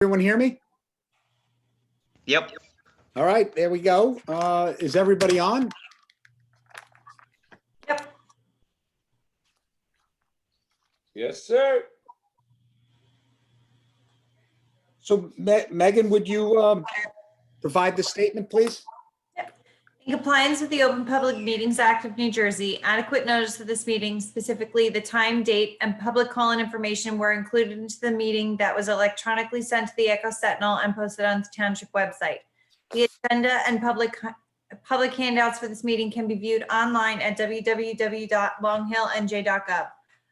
Everyone hear me? Yep. All right, there we go. Is everybody on? Yep. Yes, sir. So Megan, would you provide the statement, please? In compliance with the Open Public Meetings Act of New Jersey, adequate notice of this meeting, specifically the time, date, and public call-in information were included into the meeting that was electronically sent to the Echo Sentinel and posted on the Township website. The agenda and public handouts for this meeting can be viewed online at www.longhillnj.gov.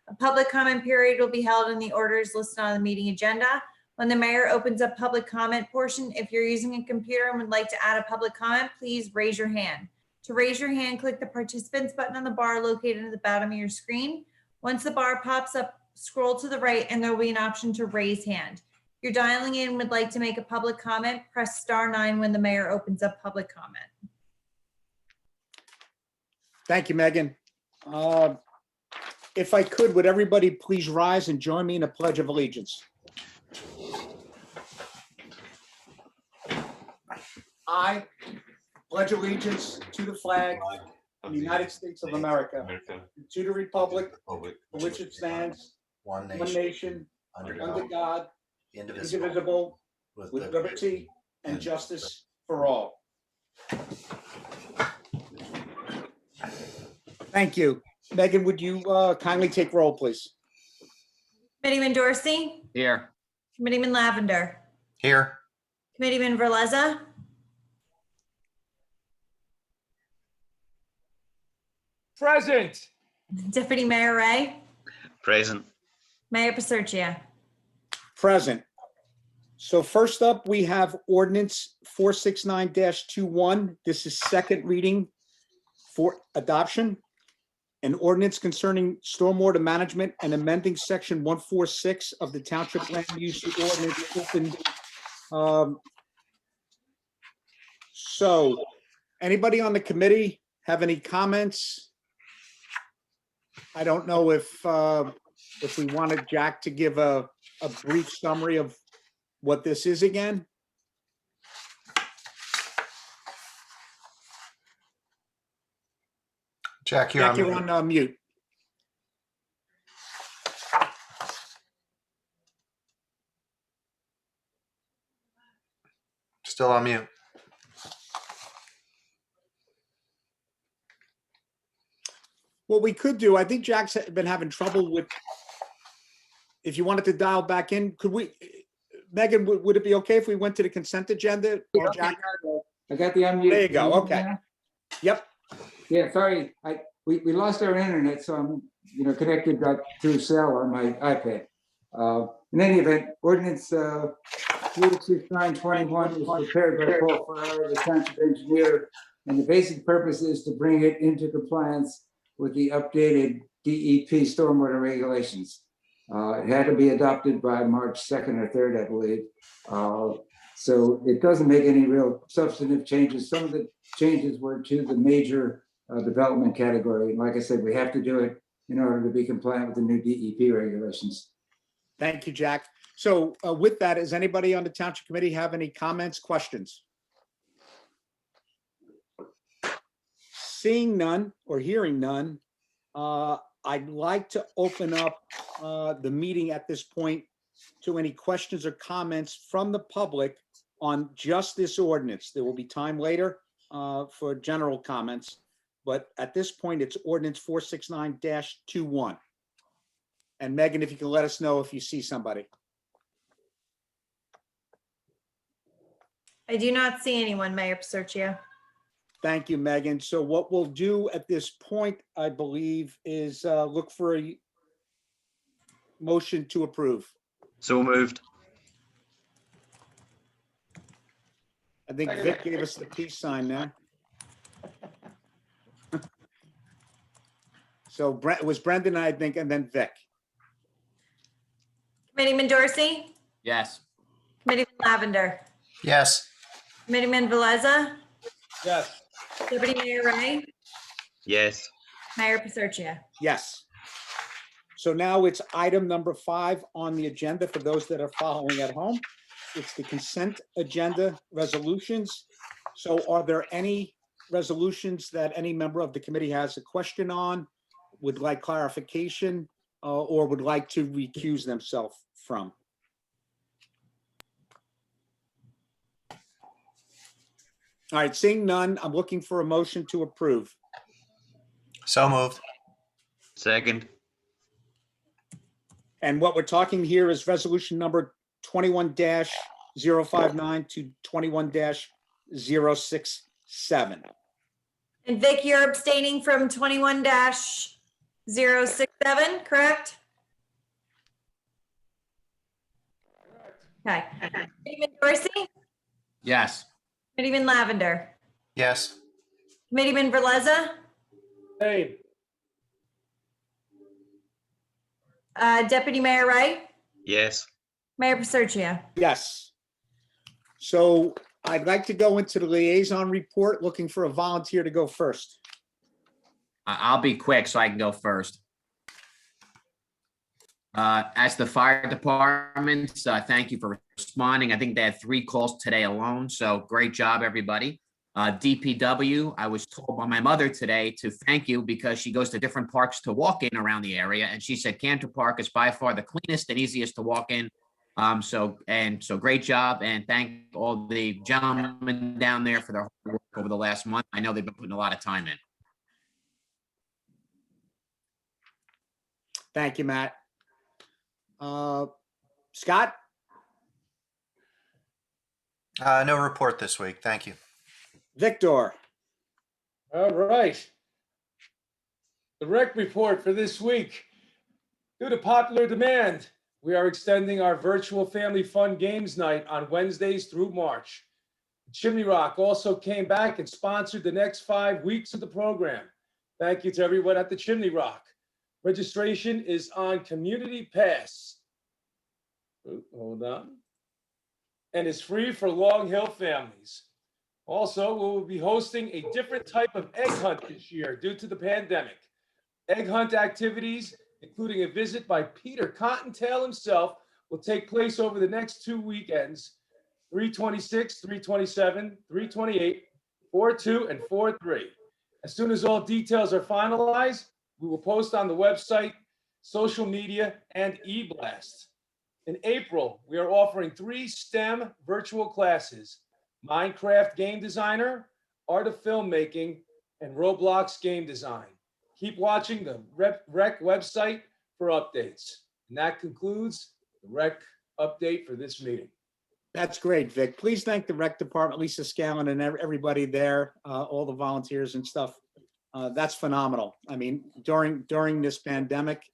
A public comment period will be held in the orders listed on the meeting agenda. When the mayor opens up public comment portion, if you're using a computer and would like to add a public comment, please raise your hand. To raise your hand, click the participants button on the bar located at the bottom of your screen. Once the bar pops up, scroll to the right and there will be an option to raise hand. If you're dialing in and would like to make a public comment, press *9 when the mayor opens up public comment. Thank you, Megan. If I could, would everybody please rise and join me in a pledge of allegiance? I pledge allegiance to the flag of the United States of America, and to the republic for which it stands, one one nation, nation, under under God, God, indivisible, indivisible, with liberty and justice for all. Thank you. Megan, would you kindly take roll, please? Committeeman Dorsey, Here. Committeeman Lavender, Here. Committeeman Verleza, Present. Deputy Mayor Ray, Present. Mayor Paserchia. Present. So first up, we have ordinance 469-21. This is second reading for adoption. An ordinance concerning stormwater management and amending section 146 of the Township Land Use Ordinance opened. So anybody on the committee have any comments? I don't know if we wanted Jack to give a brief summary of what this is again. Jack, you're Jack, on you're mute. on mute. Still on mute. What we could do, I think Jack's been having trouble with, if you wanted to dial back in, could we, Megan, would it be okay if we went to the consent agenda? While Jack, I got the unmute. there you go, okay. Yep, Yeah, sorry, we lost our internet, so I'm, connected through cell on my iPad. In any event, ordinance 46921 was prepared by Paul Farrar, the township engineer, and the basic purpose is to bring it into compliance with the updated DEP stormwater regulations. It had to be adopted by March 2nd or 3rd, I believe. So it doesn't make any real substantive changes. Some of the changes were to the major development category. And like I said, we have to do it in order to be compliant with the new DEP regulations. thank you, Jack. So with that, does anybody on the Township Committee have any comments, questions? Seeing none or hearing none, I'd like to open up the meeting at this point to any questions or comments from the public on just this ordinance. There will be time later for general comments, but at this point, it's ordinance 469-21. And Megan, if you can let us know if you see somebody. I do not see anyone, Mayor Paserchia. Thank you, Megan. So what we'll do at this point, I believe, is look for a motion to approve. So moved. I think Vic gave us the peace sign there. So it was Brendan, I think, and then Vic. Committeeman Dorsey, Yes. Committeeman Lavender, Yes. Committeeman Veleza, Yes. Deputy Mayor Ray, Yes. Mayor Paserchia. Yes. So now it's item number 5 on the agenda for those that are following at home. it's the consent agenda resolutions. So are there any resolutions that any member of the committee has a question on, would like clarification, or would like to recuse themselves from? All right, seeing none, I'm looking for a motion to approve. So moved. Second. And what we're talking here is resolution number 21-059 to 21-067. And Vic, you're abstaining from 21-067, correct? Okay. Committeeman Dorsey, Yes. Committeeman Lavender, Yes. Committeeman Verleza, Same. Deputy Mayor Wright, Yes. Mayor Paserchia. Yes. So I'd like to go into the liaison report, looking for a volunteer to go first. I'll be quick so I can go first. As the fire department, thank you for responding. I think they had 3 calls today alone, so great job, everybody. DPW, I was told by my mother today to thank you because she goes to different parks to walk in around the area, and she said Cantor Park is by far the cleanest and easiest to walk in. So great job, and thank all the gentlemen down there for their hard work over the last month. I know they've been putting a lot of time in. Thank you, Matt. Scott? No report this week. Thank you. Victor? All right. The rec report for this week. Due to popular demand, we are extending our virtual family fun games night on Wednesdays through March. Chimney Rock also came back and sponsored the next 5 weeks of the program. Thank you to everyone at the Chimney Rock. Registration is on Community Pass. Hold on. And is free for Long Hill families. Also, we will be hosting a different type of egg hunt this year due to the pandemic. Egg hunt activities, including a visit by Peter Cottontail himself, will take place over the next 2 weekends, 3/26, 3/27, 3/28, 4/2, and 4/3. As soon as all details are finalized, we will post on the website, social media, and e-blast. In April, we are offering 3 STEM virtual classes: Minecraft game designer, art of filmmaking, and Roblox game design. Keep watching the rec website for updates. And that concludes the rec update for this meeting. That's great, Vic. Please thank the rec department, Lisa Scallon, and everybody there, all the volunteers and stuff. That's phenomenal. I mean, during this pandemic,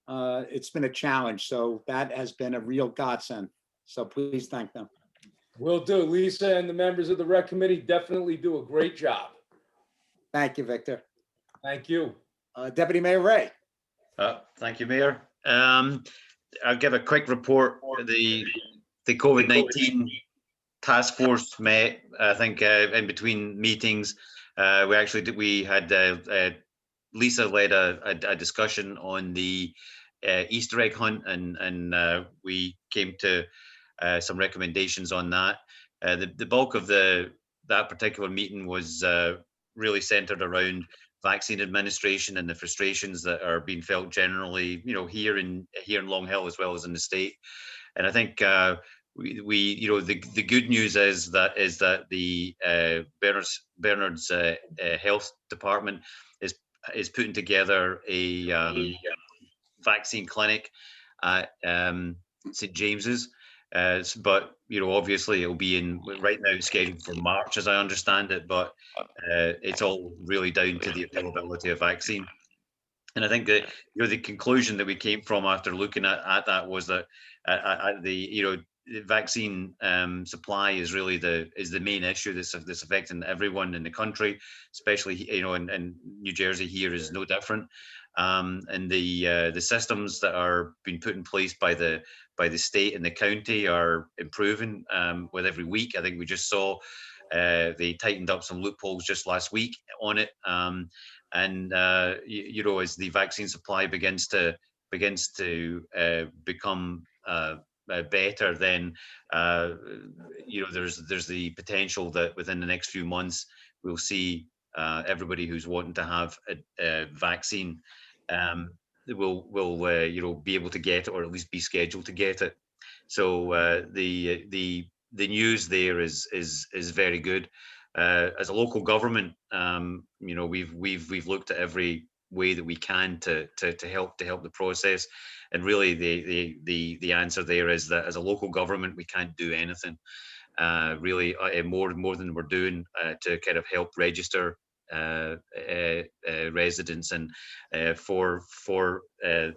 it's been a challenge. So that has been a real godsend. So please thank them. Will do. Lisa and the members of the rec committee definitely do a great job. Thank you, Victor. Thank you. Deputy Mayor Ray. Thank you, Mayor. I'll give a quick report. The COVID-19 task force met, I think, in between meetings. We had Lisa led a discussion on the Easter egg hunt, and we came to some recommendations on that. The bulk of that particular meeting was really centered around vaccine administration and the frustrations that are being felt generally, here in Long Hill as well as in the state. And I think the good news is that the Bernard's health department is putting together a vaccine clinic at St. James's. But obviously it'll be right now it's scheduled for March, as I understand it, but it's all really down to the availability of vaccine. And I think that the conclusion that we came from after looking at that was that the vaccine supply is really the main issue that's affecting everyone in the country, especially and New Jersey here is no different. And the systems that are being put in place by the state and the county are improving with every week. I think we just saw they tightened up some loopholes just last week on it. And as the vaccine supply begins to become better, then there's the potential that within the next few months we'll see everybody who's wanting to have a vaccine will be able to get it, or at least be scheduled to get it. So the news there is very good. As a local government, we've looked at every way that we can to help the process, and really the answer there is that as a local government we can't do anything really more than we're doing to kind of help register residents and for the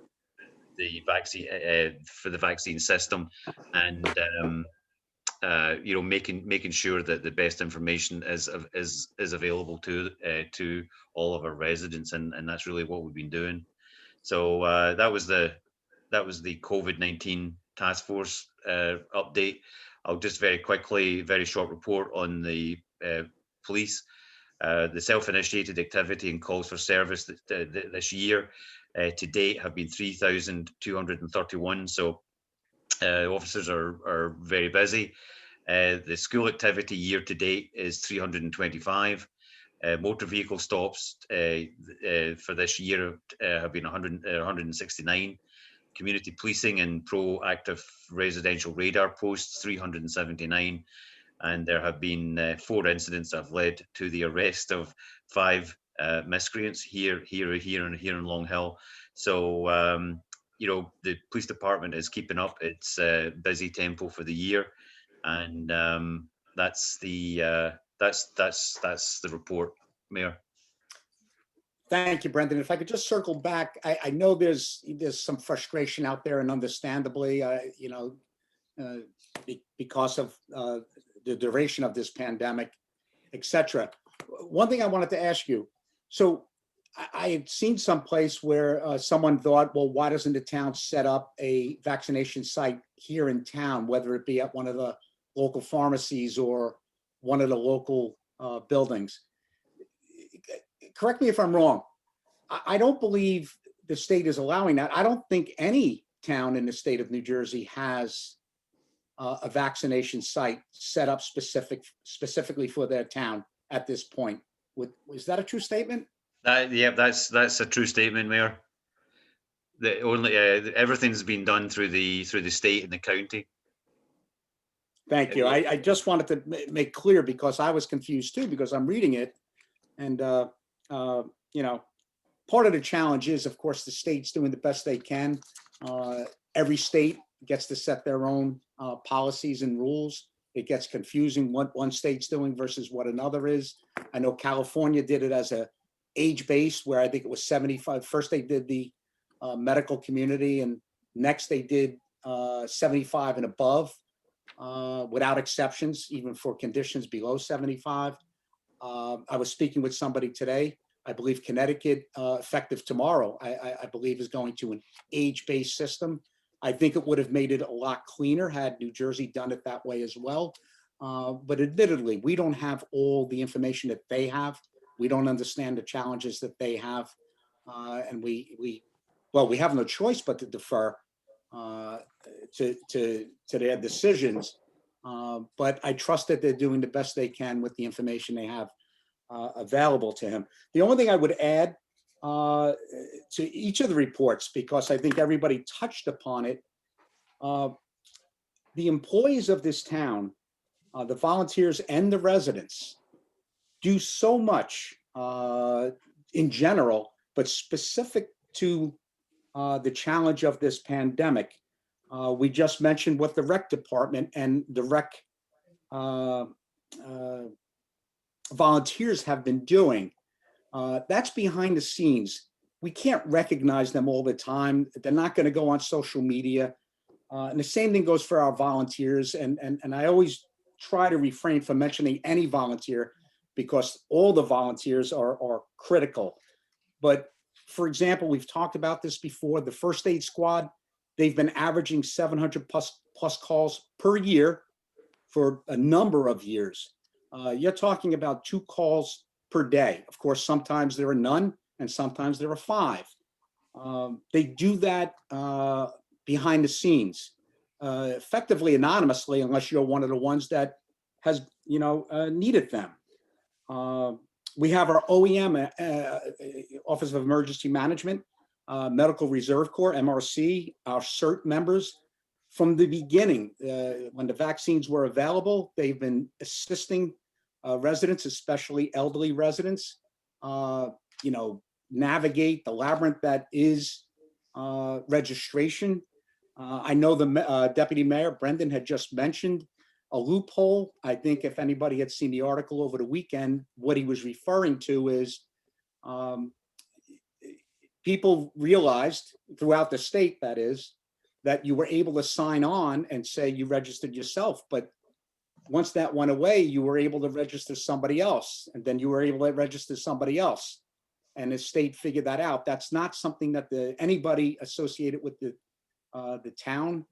vaccine system, and making sure that the best information is available to all of our residents, and that's really what we've been doing. So that was the COVID-19 task force update. I'll just very quickly, very short report on the police. The self-initiated activity and calls for service this year to date have been 3,231. So officers are very busy. The school activity year to date is 325. Motor vehicle stops for this year have been 169. Community policing and proactive residential radar posts, 379. And there have been 4 incidents that have led to the arrest of 5 miscreants here in Long Hill. So the police department is keeping up its busy tempo for the year, and that's the report, Mayor. Thank you, Brendan. If I could just circle back, I know there's some frustration out there, and understandably, because of the duration of this pandemic, etc. One thing I wanted to ask you, so I had seen someplace where someone thought, well, why doesn't the town set up a vaccination site here in town, whether it be at one of the local pharmacies or one of the local buildings? Correct me if I'm wrong. I don't believe the state is allowing that. I don't think any town in the state of New Jersey has a vaccination site set up specifically for their town at this point. Is that a true statement? That's a true statement, Mayor. The only everything's been done through the state and the county. Thank you. I just wanted to make clear, because I was confused too, because I'm reading it, and part of the challenge is, of course, the state's doing the best they can. Every state gets to set their own policies and rules. It gets confusing what one state's doing versus what another is. I know California did it as a age-based, where I think it was 75. First they did the medical community, and next they did 75 and above without exceptions, even for conditions below 75. I was speaking with somebody today. I believe Connecticut, effective tomorrow, I believe is going to an age-based system. I think it would have made it a lot cleaner had New Jersey done it that way as well. But admittedly, we don't have all the information that they have. We don't understand the challenges that they have. And we have no choice but to defer to their decisions. But I trust that they're doing the best they can with the information they have available to him. The only thing I would add to each of the reports, because I think everybody touched upon it, the employees of this town, the volunteers and the residents, do so much in general, but specific to the challenge of this pandemic. We just mentioned what the rec department and the rec volunteers have been doing. That's behind the scenes. We can't recognize them all the time. They're not going to go on social media. And the same thing goes for our volunteers. And I always try to refrain from mentioning any volunteer, because all the volunteers are critical. But for example, we've talked about this before, the first aid squad, they've been averaging 700 plus calls per year for a number of years. You're talking about 2 calls per day. Of course, sometimes there are none, and sometimes there are 5. They do that behind the scenes. effectively anonymously unless you're one of the ones that has, needed them. We have our OEM, Office of Emergency Management, Medical Reserve Corps, MRC, our CERT members. From the beginning, when the vaccines were available, they've been assisting residents, especially elderly residents, navigate the labyrinth that is registration. I know the Deputy Mayor, Brendan, had just mentioned a loophole. I think if anybody had seen the article over the weekend, what he was referring to is people realized throughout the state, that is, that you were able to sign on and say you registered yourself. But once that went away, you were able to register somebody else, and then you were able to register somebody else. And the state figured that out. That's not something that anybody associated with the town,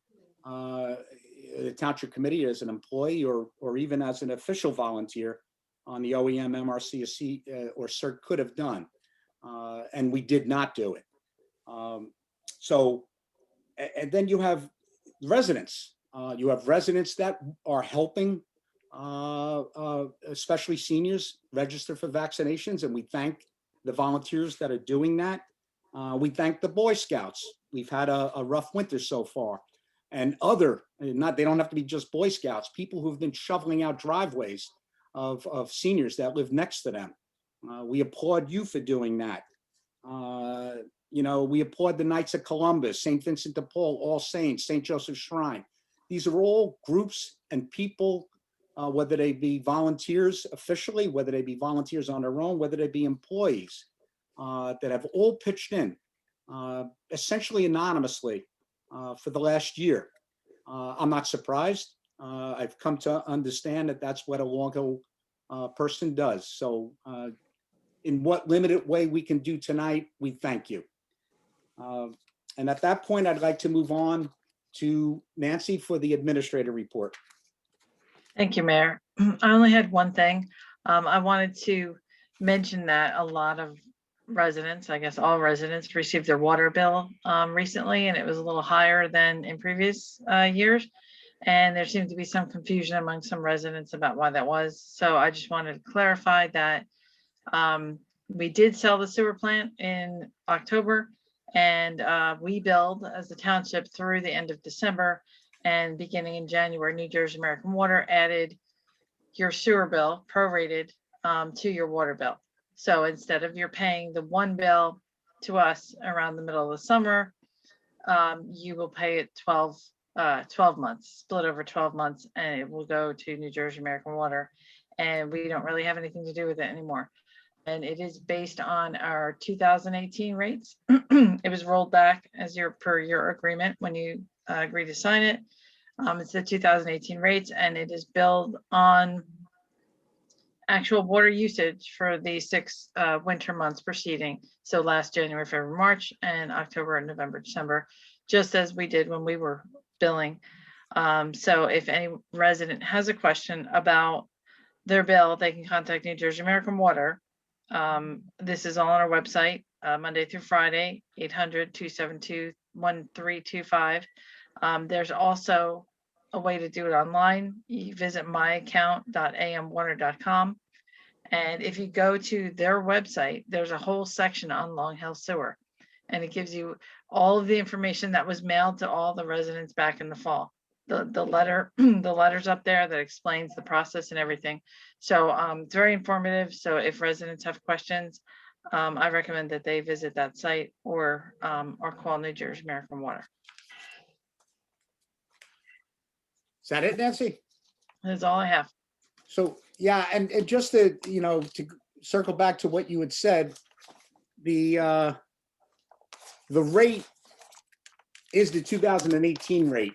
the township committee as an employee or even as an official volunteer on the OEM, MRC, or CERT could have done. And we did not do it. And then you have residents. You have residents that are helping, especially seniors, register for vaccinations, and we thank the volunteers that are doing that. We thank the Boy Scouts. We've had a rough winter so far. And they don't have to be just Boy Scouts, people who've been shoveling out driveways of seniors that live next to them. We applaud you for doing that. We applaud the Knights of Columbus, St. Vincent de Paul, All Saints, St. Joseph's Shrine. These are all groups and people, whether they be volunteers officially, whether they be volunteers on their own, whether they be employees, that have all pitched in, essentially anonymously, for the last year. I'm not surprised. I've come to understand that that's what a local person does. So in what limited way we can do tonight, we thank you. And at that point, I'd like to move on to Nancy for the administrator report. Thank you, Mayor. I only had one thing. I wanted to mention that a lot of residents, I guess all residents, received their water bill recently, and it was a little higher than in previous years. And there seemed to be some confusion among some residents about why that was. So I just wanted to clarify that we did sell the sewer plant in October, and we billed as the township through the end of December. And beginning in January, New Jersey American Water added your sewer bill prorated to your water bill. So instead of you're paying the one bill to us around the middle of the summer, you will pay it 12 months, split over 12 months, and it will go to New Jersey American Water. And we don't really have anything to do with it anymore. And it is based on our 2018 rates. It was rolled back as per your agreement when you agree to sign it. It's the 2018 rates, and it is billed on actual water usage for the 6 winter months preceding. So last January, February, March, and October, and November, December, just as we did when we were billing. So if any resident has a question about their bill, they can contact New Jersey American Water. This is all on our website, Monday through Friday, 800-272-1325. There's also a way to do it online. You visit myaccount.amwater.com. And if you go to their website, there's a whole section on Long Hill Sewer. And it gives you all of the information that was mailed to all the residents back in the fall. The letter, the letter's up there that explains the process and everything. So it's very informative. So if residents have questions, I recommend that they visit that site or call New Jersey American Water. Is that it, Nancy? That's all I have. So, yeah, and just to, to circle back to what you had said, the rate is the 2018 rate.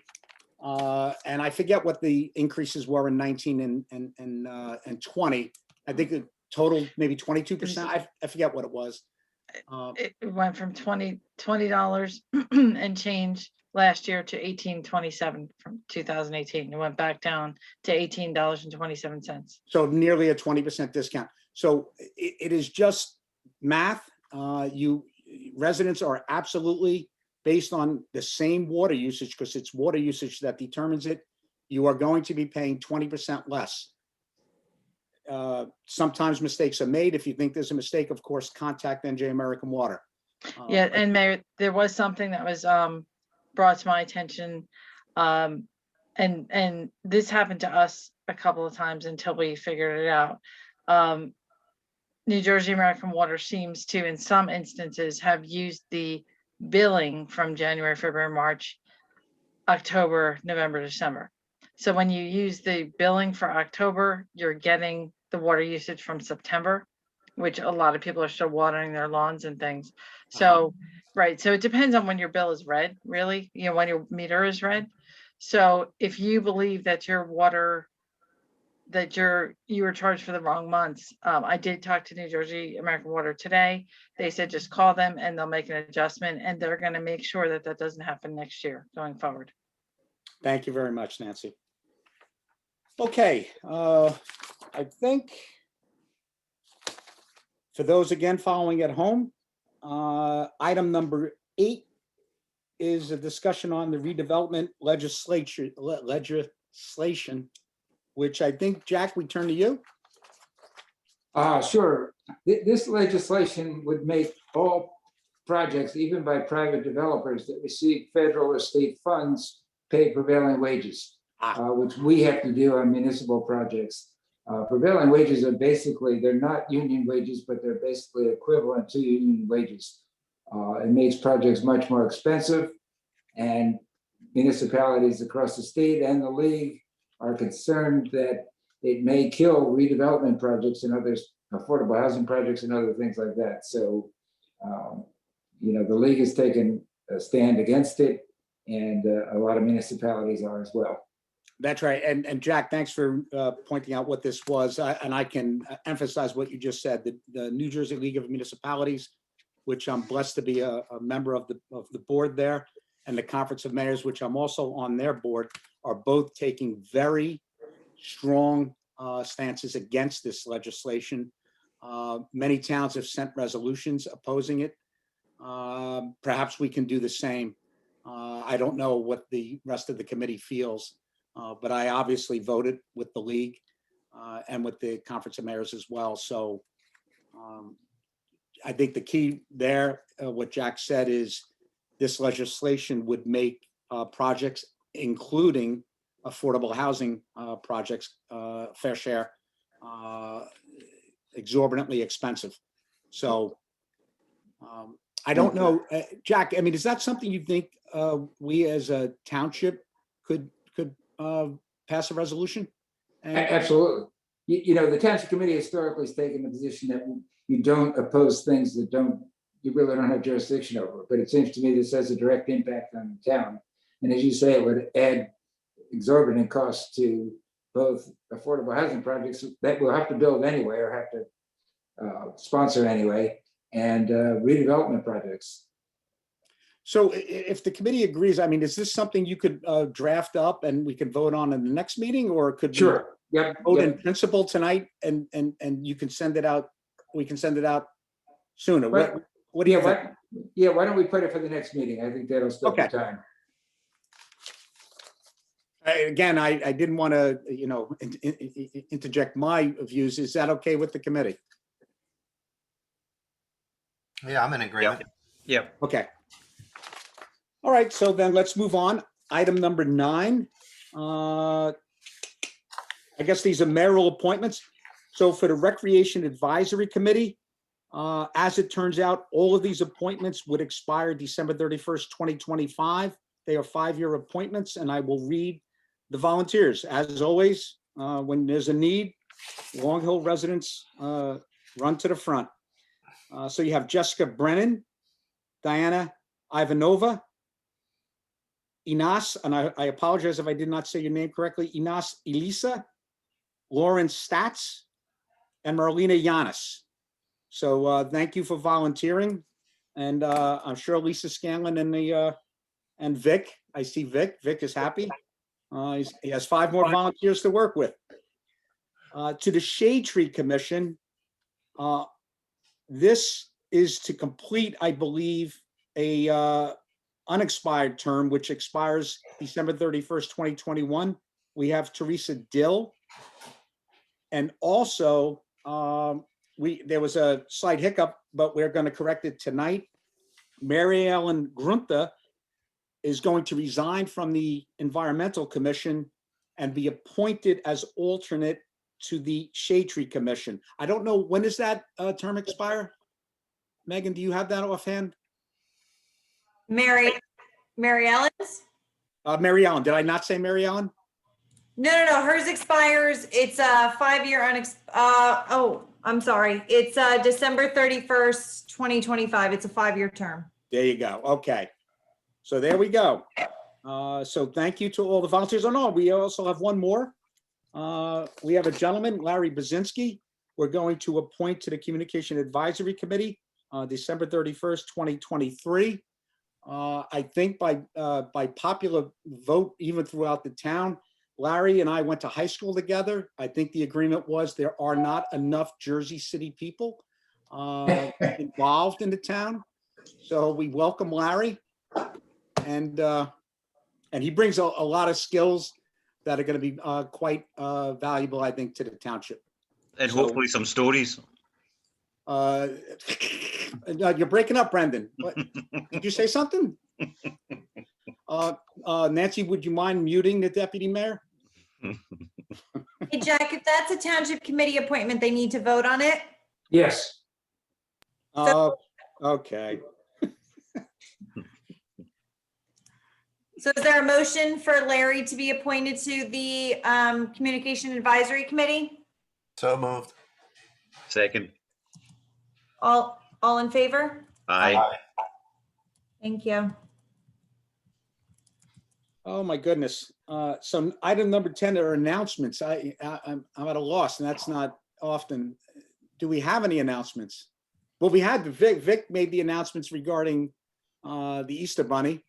And I forget what the increases were in 19 and 20. I think the total maybe 22%. I forget what it was. It went from $20 and change last year to $18.27 from 2018. It went back down to $18.27. So nearly a 20% discount. So it is just math. Residents are absolutely based on the same water usage, because it's water usage that determines it, you are going to be paying 20% less. Sometimes mistakes are made. If you think there's a mistake, of course, contact NJ American Water. Yeah, and Mayor, there was something that was brought to my attention. And this happened to us a couple of times until we figured it out. New Jersey American Water seems to, in some instances, have used the billing from January, February, March, October, November, December. So when you use the billing for October, you're getting the water usage from September, which a lot of people are still watering their lawns and things. So, right, so it depends on when your bill is read, really, you know, when your meter is read. So if you believe that your water, that you were charged for the wrong months, I did talk to New Jersey American Water today. They said just call them and they'll make an adjustment, and they're going to make sure that that doesn't happen next year going forward. Thank you very much, Nancy. Okay, I think for those again following at home, item number 8 is a discussion on the redevelopment legislation, which I think, Jack, we turn to you. Sure. This legislation would make all projects, even by private developers that receive federal or state funds, pay prevailing wages, which we have to do on municipal projects. Prevailing wages are basically, they're not union wages, but they're basically equivalent to union wages. It makes projects much more expensive, and municipalities across the state and the league are concerned that it may kill redevelopment projects and others, affordable housing projects and other things like that. So, you know, the league has taken a stand against it, and a lot of municipalities are as well. That's right. And Jack, thanks for pointing out what this was. And I can emphasize what you just said. The New Jersey League of Municipalities, which I'm blessed to be a member of the board there, and the Conference of Mayors, which I'm also on their board, are both taking very strong stances against this legislation. Many towns have sent resolutions opposing it. Perhaps we can do the same. I don't know what the rest of the committee feels, but I obviously voted with the league and with the Conference of Mayors as well. So I think the key there, what Jack said, is this legislation would make projects, including affordable housing projects, fair share, exorbitantly expensive. So I don't know, Jack, I mean, is that something you think we as a township could pass a resolution? Absolutely. You know, the township committee historically has taken the position that you don't oppose things that you really don't have jurisdiction over. But it seems to me this has a direct impact on the town. And as you say, it would add exorbitant costs to both affordable housing projects that we'll have to build anyway or have to sponsor anyway, and redevelopment projects. So if the committee agrees, I mean, is this something you could draft up and we could vote on in the next meeting, or could we Sure. Yep. vote in principle tonight and you can send it out, we can send it out sooner? Right. What do you think? Why don't we put it for the next meeting? I think that'll still be time. Again, I didn't want to, you know, interject my views. Is that okay with the committee? Yeah, I'm in agreement. Yep. Okay. All right, so then let's move on. Item number 9. I guess these are mayoral appointments. So for the Recreation Advisory Committee, as it turns out, all of these appointments would expire December 31st, 2025. They are 5-year appointments, and I will read the volunteers. As always, when there's a need, Long Hill residents run to the front. So you have Jessica Brennan, Diana Ivanova, Inas, and I apologize if I did not say your name correctly, Inas Elisa, Lauren Statz, and Marlena Yanis. So thank you for volunteering. And I'm sure Lisa Scanlon and Vic, I see Vic is happy. He has 5 more volunteers to work with. To the Shade Tree Commission, this is to complete, I believe, a unexpired term, which expires December 31st, 2021. We have Teresa Dill. And also, there was a slight hiccup, but we're going to correct it tonight. Mary Ellen Grunta is going to resign from the Environmental Commission and be appointed as alternate to the Shade Tree Commission. I don't know, when does that term expire? Megan, do you have that offhand? Mary Ellen's? Mary Ellen, did I not say Mary Ellen? No. Hers expires. It's a 5-year I'm sorry. It's December 31st, 2025. It's a 5-year term. There you go. Okay. So there we go. So thank you to all the volunteers. Oh, no, we also have one more. We have a gentleman, Larry Bazinski. We're going to appoint to the Communication Advisory Committee, December 31st, 2023. I think by popular vote, even throughout the town, Larry and I went to high school together. I think the agreement was there are not enough Jersey City people involved in the town. So we welcome Larry, and he brings a lot of skills that are going to be quite valuable, I think, to the township. And So- hopefully some stories. You're breaking up, Brendan. What? Did you say something? Nancy, would you mind muting the deputy mayor? Hey, Jack, if that's a township committee appointment, they need to vote on it. Yes. Okay. So is there a motion for Larry to be appointed to the Communication Advisory Committee? So moved. Second. All in favor? Aye. Thank you. Oh, my goodness. So item number 10 are announcements. I'm at a loss, and that's not often. Do we have any announcements? Well, we had Vic made the announcements regarding the Easter Bunny.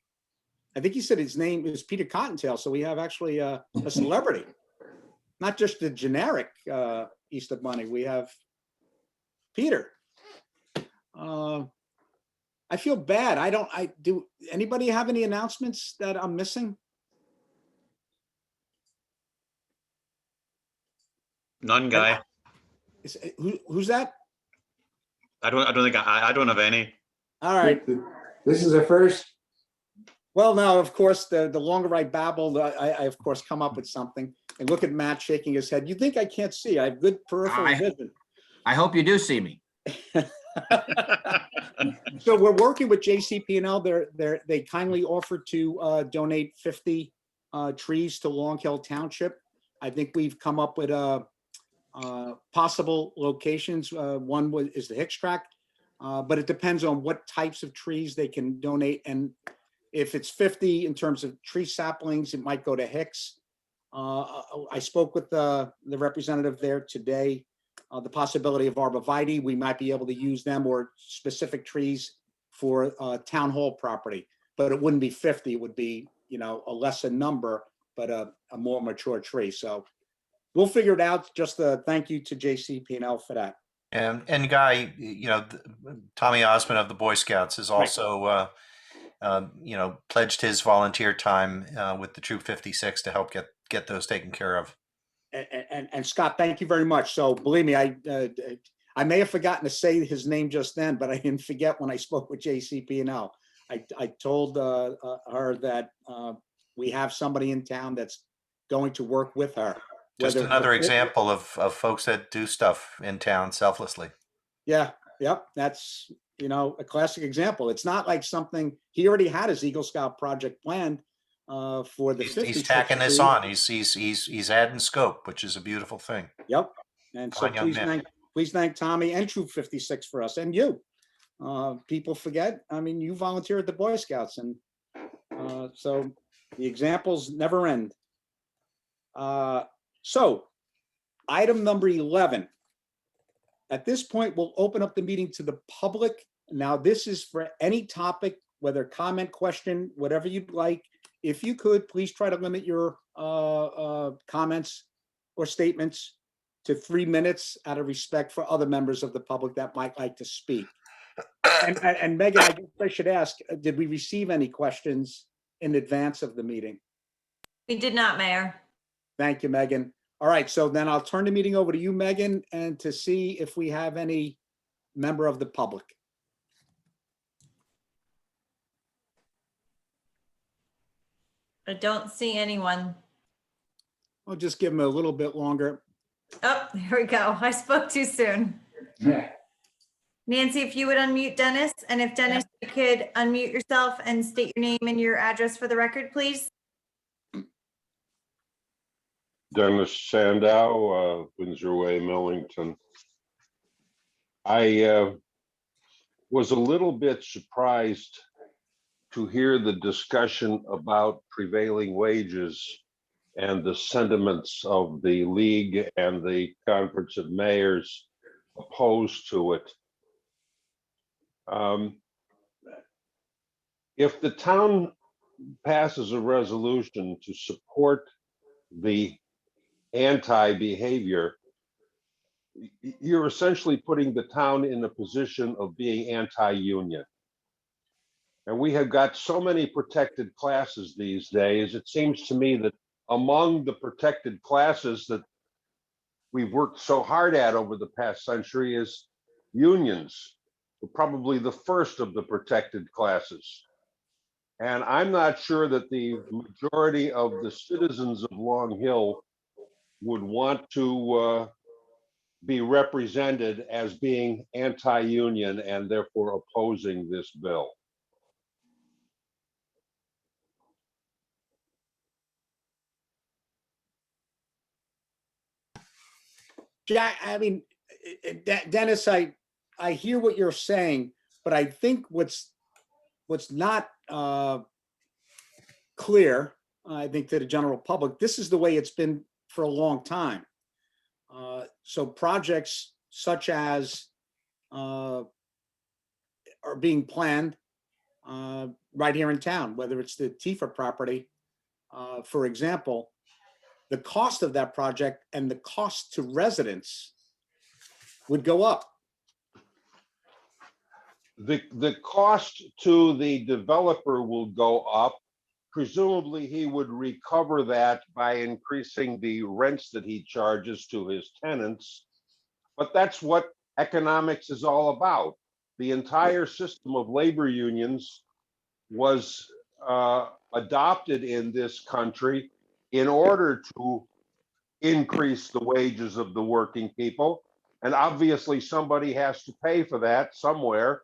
I think he said his name is Peter Cottontail, so we have actually a celebrity, not just the generic Easter Bunny. We have Peter. I feel bad. Do anybody have any announcements that I'm missing? None, Guy. Who's that? I don't think I don't have any. All right. This is a first. Well, now, of course, the longer I babble, I of course come up with something. And look at Matt shaking his head. You think I can't see? I have good peripheral vision. I hope you do see me. So we're working with JCP&L. They kindly offered to donate 50 trees to Long Hill Township. I think we've come up with possible locations. One is the Hicks Tract, but it depends on what types of trees they can donate. And if it's 50 in terms of tree saplings, it might go to Hicks. I spoke with the representative there today. The possibility of arborvitae, we might be able to use them, or specific trees for town hall property, but it wouldn't be 50. It would be, a lesser number, but a more mature tree. So we'll figure it out. Just a thank you to JCP&L for that. And Guy, Tommy Osmond of the Boy Scouts has also, pledged his volunteer time with the Troop 56 to help get those taken care of. And Scott, thank you very much. So believe me, I may have forgotten to say his name just then, but I didn't forget when I spoke with JCP&L. I told her that we have somebody in town that's going to work with her. Just another example of folks that do stuff in town selflessly. Yeah, yep. That's, a classic example. It's not like something, he already had his Eagle Scout project planned for the 50. He's tacking this on. He's adding scope, which is a beautiful thing. Yep. And so please thank Tommy and Troop 56 for us, and you. People forget, you volunteer at the Boy Scouts, and so the examples never end. So item number 11. At this point, we'll open up the meeting to the public. Now, this is for any topic, whether comment, question, whatever you'd like. If you could, please try to limit your comments or statements to 3 minutes out of respect for other members of the public that might like to speak. And Megan, I guess I should ask, did we receive any questions in advance of the meeting? We did not, Mayor. Thank you, Megan. All right, so then I'll turn the meeting over to you, Megan, and to see if we have any member of the public. I don't see anyone. I'll just give them a little bit longer. Oh, there we go. I spoke too soon. Yeah. Nancy, if you would unmute Dennis, and if Dennis, you could unmute yourself and state your name and your address for the record, please. Dennis Sandow, Windsor Way, Millington. I was a little bit surprised to hear the discussion about prevailing wages and the sentiments of the league and the Conference of Mayors opposed to it. If the town passes a resolution to support the anti-behavior, you're essentially putting the town in a position of being anti-union. And we have got so many protected classes these days. It seems to me that among the protected classes that we've worked so hard at over the past century is unions, probably the first of the protected classes. And I'm not sure that the majority of the citizens of Long Hill would want to be represented as being anti-union and therefore opposing this bill. Jack, I mean, Dennis, I hear what you're saying, but I think what's not clear, I think, to the general public, this is the way it's been for a long time. So projects such as are being planned right here in town, whether it's the Tifa property, for example, the cost of that project and the cost to residents would go up. The cost to the developer will go up. Presumably, he would recover that by increasing the rents that he charges to his tenants. But that's what economics is all about. The entire system of labor unions was adopted in this country in order to increase the wages of the working people. And obviously, somebody has to pay for that somewhere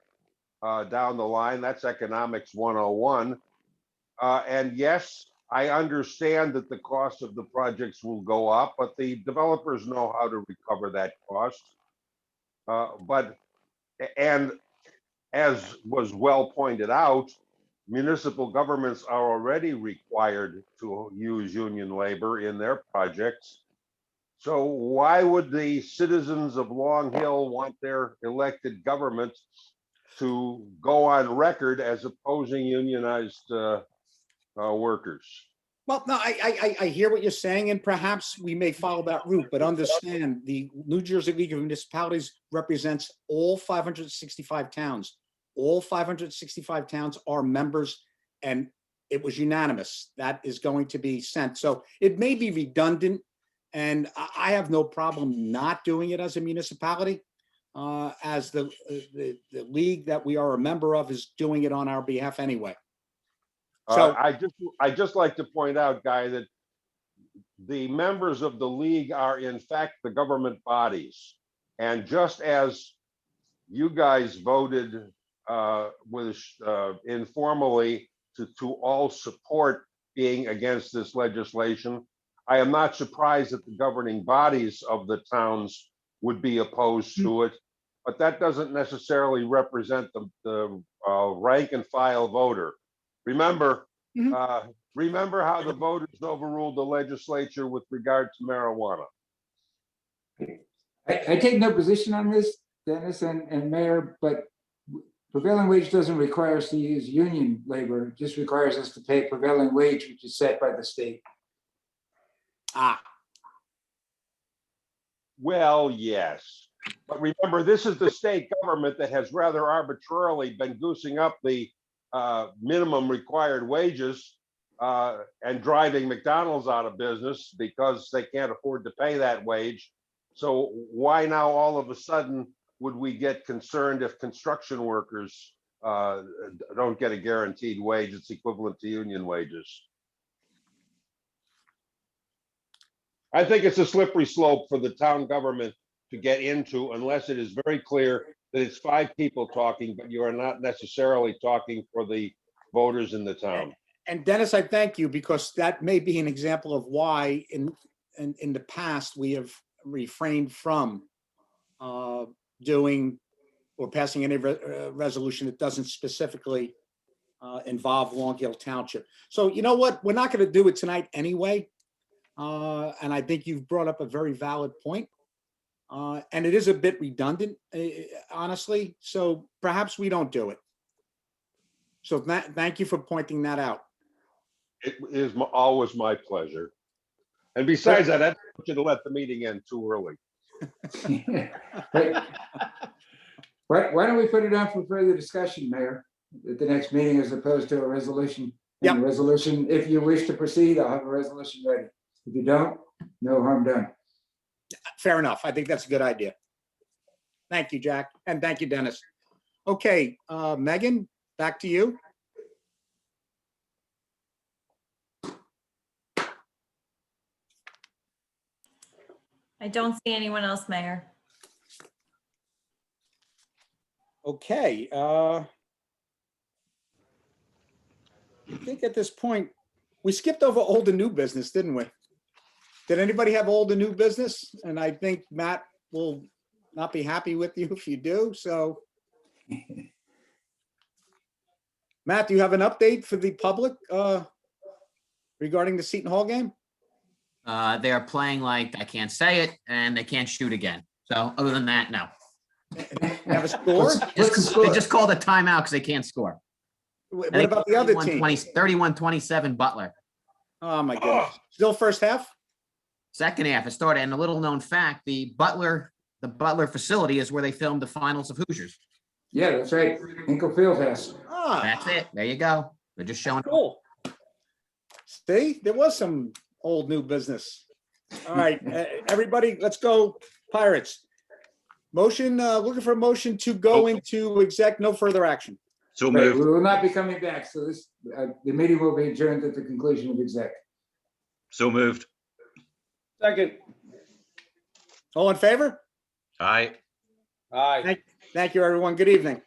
down the line. That's economics 101. And yes, I understand that the cost of the projects will go up, but the developers know how to recover that cost. And as was well pointed out, municipal governments are already required to use union labor in their projects. So why would the citizens of Long Hill want their elected government to go on record as opposing unionized workers? Well, no, I hear what you're saying, and perhaps we may follow that route, but understand the New Jersey League of Municipalities represents all 565 towns. All 565 towns are members, and it was unanimous. That is going to be sent. So it may be redundant, and I have no problem not doing it as a municipality, as the league that we are a member of is doing it on our behalf anyway. So I just like to point out, Guy, that the members of the league are in fact the government bodies. And just as you guys voted informally to all support being against this legislation, I am not surprised that the governing bodies of the towns would be opposed to it, but that doesn't necessarily represent the rank and file voter. Remember, remember how the voters overruled the legislature with regard to marijuana. I take no position on this, Dennis and Mayor, but prevailing wage doesn't require us to use union labor. It just requires us to pay prevailing wage, which is set by the state. Ah, Well, yes. But remember, this is the state government that has rather arbitrarily been goosing up the minimum required wages and driving McDonald's out of business because they can't afford to pay that wage. So why now all of a sudden would we get concerned if construction workers don't get a guaranteed wage? It's equivalent to union wages. I think it's a slippery slope for the town government to get into unless it is very clear that it's 5 people talking, but you are not necessarily talking for the voters in the town. And Dennis, I thank you because that may be an example of why in the past we have refrained from doing or passing any resolution that doesn't specifically involve Long Hill Township. So you know what? We're not going to do it tonight anyway. And I think you've brought up a very valid point. And it is a bit redundant, honestly. So perhaps we don't do it. So thank you for pointing that out. It is always my pleasure. And besides that, I don't want you to let the meeting end too early. Why don't we put it on for further discussion, Mayor, at the next meeting as opposed to a resolution? And the resolution, if you wish to proceed, I'll have a resolution ready. If you don't, no harm done. Fair enough. I think that's a good idea. Thank you, Jack. And thank you, Dennis. Okay, Megan, back to you. I don't see anyone else, Mayor. Okay. I think at this point, we skipped over old and new business, didn't we? Did anybody have old and new business? And I think Matt will not be happy with you if you do, so. Matt, do you have an update for the public regarding the Seton Hall game? They are playing like I can't say it and they can't shoot again. So other than that, no. Have a score? They just called a timeout because they can't score. What about the other team? 31-27 Butler. Oh my goodness. Still first half? Second half, it started. And a little known fact, the Butler facility is where they filmed the finals of Hoosiers. Yeah, that's right. Hinkle Fieldhouse. Ah, That's it. There you go. They're just showing. cool. See, there was some old new business. All right, everybody, let's go Pirates. Motion, looking for a motion to go into exec, no further action. So Right, moved. we will not be coming back, so this, the meeting will be adjourned at the conclusion of exec. So moved. Second. All in favor? Aye. Aye. Thank you, everyone. Good evening.